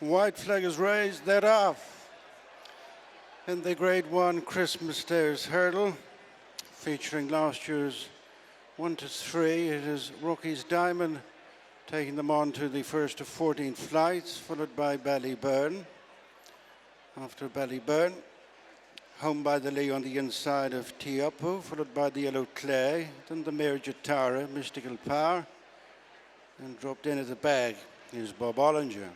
White flag is raised, they're off. In the Grade 1 Christmas Hurdle, featuring last year's 1 to 3, it is Rookie's Diamond taking them on to the first of 14 flights, followed by Ballyburn. After Ballyburn, Home by the Lee on the inside of Teahupoo, followed by the Yellow Clay, then the mare Jatara, Mystical Power, and dropped in at the bag is Bob Olinger.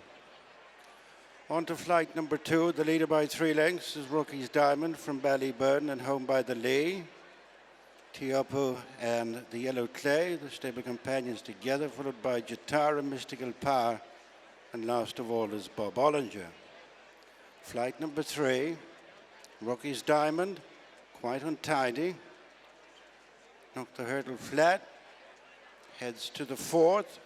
On to flight number 2, the leader by 3 lengths is Rookie's Diamond from Ballyburn and Home by the Lee. Teahupoo and the Yellow Clay, the stable companions together, followed by Jatara, Mystical Power, and last of all is Bob Olinger. Flight number 3, Rookie's Diamond, quite untidy, knocked the hurdle flat, heads to the 4th.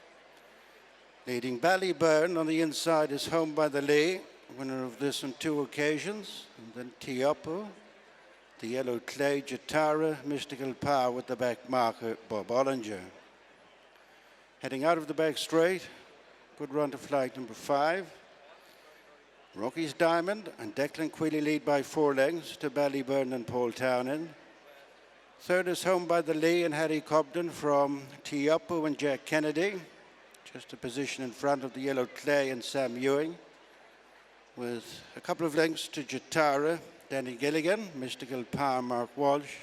Leading Ballyburn on the inside is Home by the Lee, winner of this on 2 occasions, and then Teahupoo, the Yellow Clay, Jatara, Mystical Power with the back marker, Bob Olinger. Heading out of the back straight, good run to flight number 5. Rookie's Diamond and Declan Queally lead by 4 lengths to Ballyburn and Paul Townend. Third is Home by the Lee and Harry Cobden from Teahupoo and Jack Kennedy. Just a position in front of the Yellow Clay and Sam Ewing. With a couple of lengths to Jatara, Danny Gilligan, Mystical Power, Mark Walsh.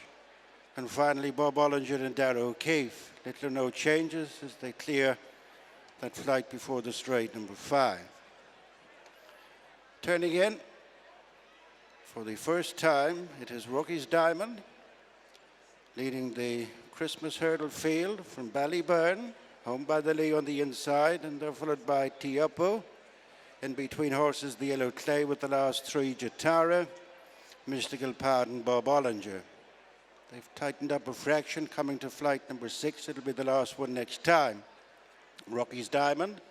And finally Bob Olinger and Darragh O'Keefe. Little or no changes as they clear that flight before the straight number 5. Turning in for the first time, it is Rookie's Diamond leading the Christmas Hurdle field from Ballyburn, Home by the Lee on the inside, and they're followed by Teahupoo. In between horses, the Yellow Clay with the last 3, Jatara, Mystical Power, and Bob Olinger. They've tightened up a fraction coming to flight number 6. It'll be the last one next time. Rookie's Diamond,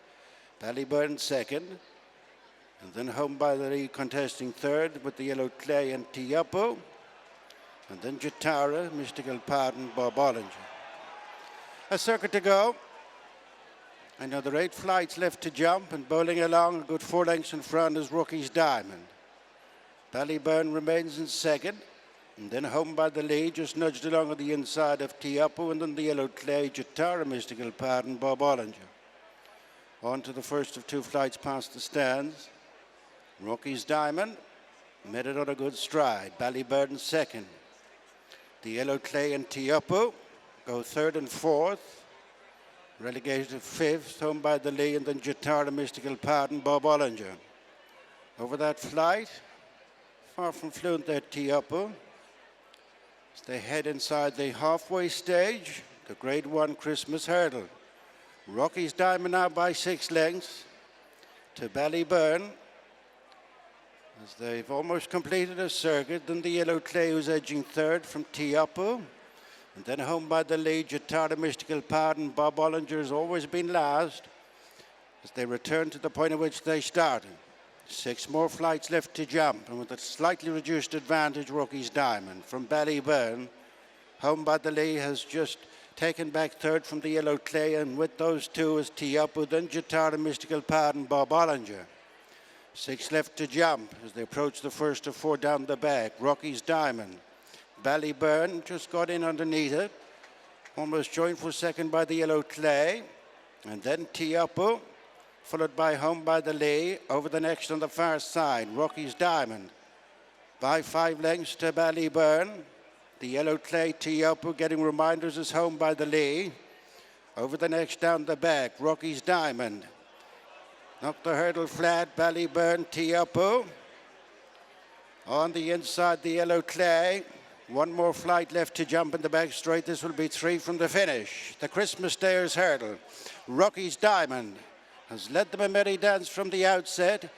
Ballyburn second, and then Home by the Lee contesting third with the Yellow Clay and Teahupoo. And then Jatara, Mystical Power, and Bob Olinger. A circuit to go. Another 8 flights left to jump, and bowling along a good 4 lengths in front is Rookie's Diamond. Ballyburn remains in second, and then Home by the Lee just nudged along on the inside of Teahupoo, and then the Yellow Clay, Jatara, Mystical Power, and Bob Olinger. On to the first of 2 flights past the stands. Rookie's Diamond made it on a good stride. Ballyburn second. The Yellow Clay and Teahupoo go 3rd and 4th. Relegated to 5th, Home by the Lee, and then Jatara, Mystical Power, and Bob Olinger. Over that flight, far from fluent there, Teahupoo. As they head inside the halfway stage, the Grade 1 Christmas Hurdle. Rookie's Diamond now by 6 lengths to Ballyburn, as they've almost completed a circuit. Then the Yellow Clay, who's edging 3rd from Teahupoo. And then Home by the Lee, Jatara, Mystical Power, and Bob Olinger has always been last as they return to the point at which they started. 6 more flights left to jump, and with a slightly reduced advantage, Rookie's Diamond. From Ballyburn, Home by the Lee has just taken back 3rd from the Yellow Clay, and with those 2 is Teahupoo, then Jatara, Mystical Power, and Bob Olinger. 6 left to jump as they approach the first of 4 down the back. Rookie's Diamond. Ballyburn just got in underneath it, almost joined for second by the Yellow Clay, and then Teahupoo, followed by Home by the Lee. Over the next on the far side, Rookie's Diamond by 5 lengths to Ballyburn. The Yellow Clay, Teahupoo getting reminders as Home by the Lee. Over the next down the back, Rookie's Diamond knocked the hurdle flat. Ballyburn, Teahupoo. On the inside, the Yellow Clay. 1 more flight left to jump in the back straight. This will be 3 from the finish. The Christmas Hurdle. Rookie's Diamond has led them a merry dance from the outset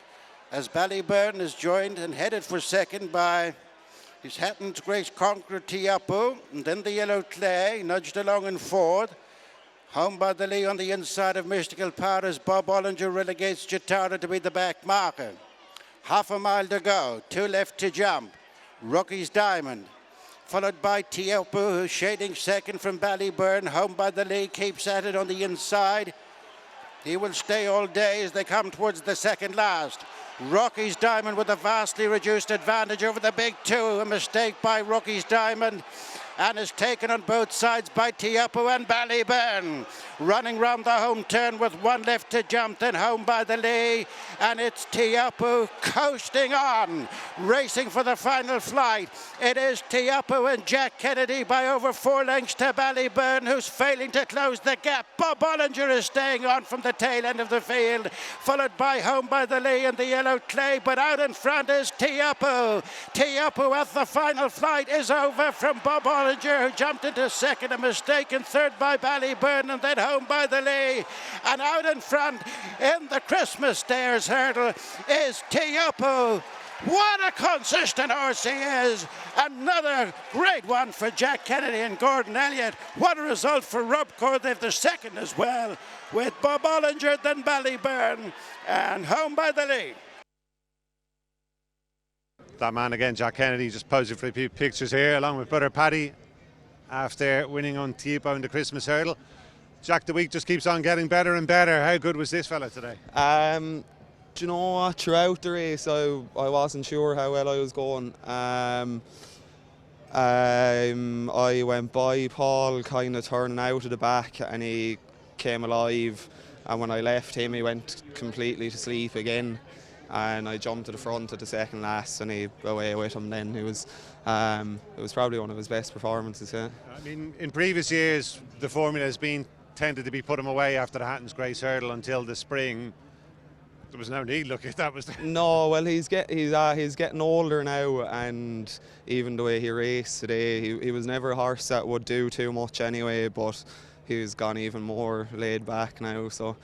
as Ballyburn is joined and headed for second by his Hatton's Great Conqueror, Teahupoo. And then the Yellow Clay nudged along in 4th. Home by the Lee on the inside of Mystical Power as Bob Olinger relegates Jatara to be the back marker. Half a mile to go. 2 left to jump. Rookie's Diamond, followed by Teahupoo, who's shading second from Ballyburn. Home by the Lee keeps at it on the inside. He will stay all day as they come towards the second last. Rocky's Diamond with a vastly reduced advantage over the big two. A mistake by Rocky's Diamond, and is taken on both sides by Teahupoo and Ballyburn. Running round the home turn with one left to jump, then home by the lee. And it's Teahupoo coasting on, racing for the final flight. It is Teahupoo and Jack Kennedy by over 4 lengths to Ballyburn, who's failing to close the gap. Bob Olinger is staying on from the tail end of the field, followed by home by the lee and the yellow clay, but out in front is Teahupoo. Teahupoo at the final flight is over from Bob Olinger, who jumped into second. A mistake in third by Ballyburn, and then home by the lee. And out in front in the Christmas Stairs Hurdle is Teahupoo. What a consistent horse he is. Another great one for Jack Kennedy and Gordon Elliott. What a result for Rubcore. They've the second as well, with Bob Olinger, then Ballyburn, and home by the lee. That man again, Jack Kennedy, just posing for a few pictures here along with brother Paddy after winning on Teahupoo in the Christmas Hurdle. Jack, the week just keeps on getting better and better. How good was this fella today? Do you know what? Throughout the race, I wasn't sure how well I was going. I went by Paul kind of turning out of the back, and he came alive. And when I left him, he went completely to sleep again. And I jumped to the front at the second last, and he away with him then. It was probably one of his best performances, yeah. I mean, in previous years, the formula has been tended to be put him away after the Hatton's Grace Hurdle until the spring. There was no need, look, if that was... No, well, he's getting older now, and even the way he raced today, he was never a horse that would do too much anyway, but he's gone even more laid back now, so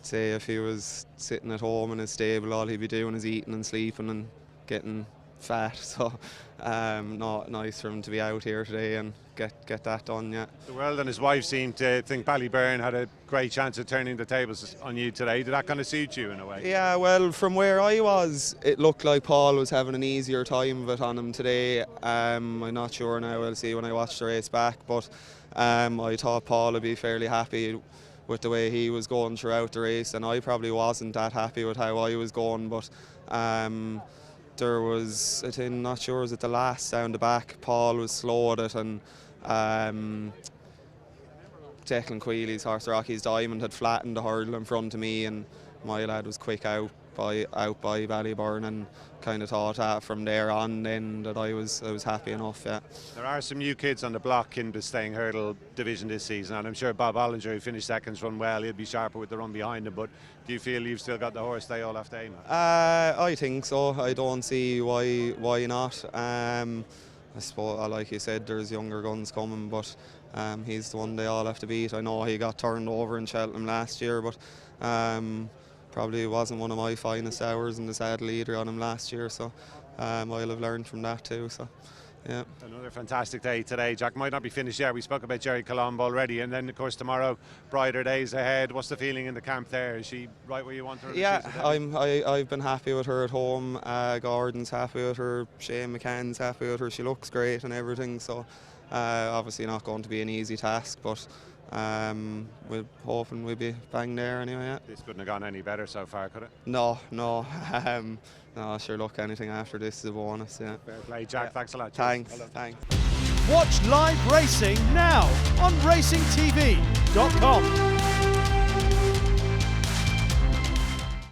say if he was sitting at home in his stable, all he'd be doing is eating and sleeping and getting fat. So not nice for him to be out here today and get that done. Yeah. The world and his wife seemed to think Ballyburn had a great chance of turning the tables on you today. Did that kind of suit you in a way? Yeah, well, from where I was, it looked like Paul was having an easier time of it on him today. I'm not sure now. I'll see when I watch the race back, but I thought Paul would be fairly happy with the way he was going throughout the race, and I probably wasn't that happy with how I was going, but there was, I think, not sure, was it the last down the back, Paul was slow at it, and Declan Quealy's horse Rocky's Diamond had flattened the hurdle in front of me, and my lad was quick out by Ballyburn, and kind of thought that from there on then that I was happy enough. Yeah. There are some new kids on the block in the Staying Hurdle division this season, and I'm sure Bob Olinger, who finished second, run well. He'll be sharper with the run behind him, but do you feel you've still got the horse they all have to aim at? I think so. I don't see why not. I suppose, like you said, there's younger guns coming, but he's the one they all have to beat. I know he got turned over in Cheltenham last year, but probably wasn't one of my finest hours in the saddle either on him last year, so I'll have learned from that too. So, yeah. Another fantastic day today. Jack, might not be finished yet. We spoke about Jerry Colombo already, and then of course tomorrow, brighter days ahead. What's the feeling in the camp there? Is she right where you want her? Yeah, I've been happy with her at home. Gordon's happy with her. Shane McCann's happy with her. She looks great and everything. So obviously not going to be an easy task, but we're hoping we'll be bang there anyway. Yeah. This couldn't have gone any better so far, could it? No. No, sure, look, anything after this is a bonus. Yeah. Fair play, Jack. Yeah. Thanks a lot. Thanks. Well, thanks. Watch live racing now on racingtv.com.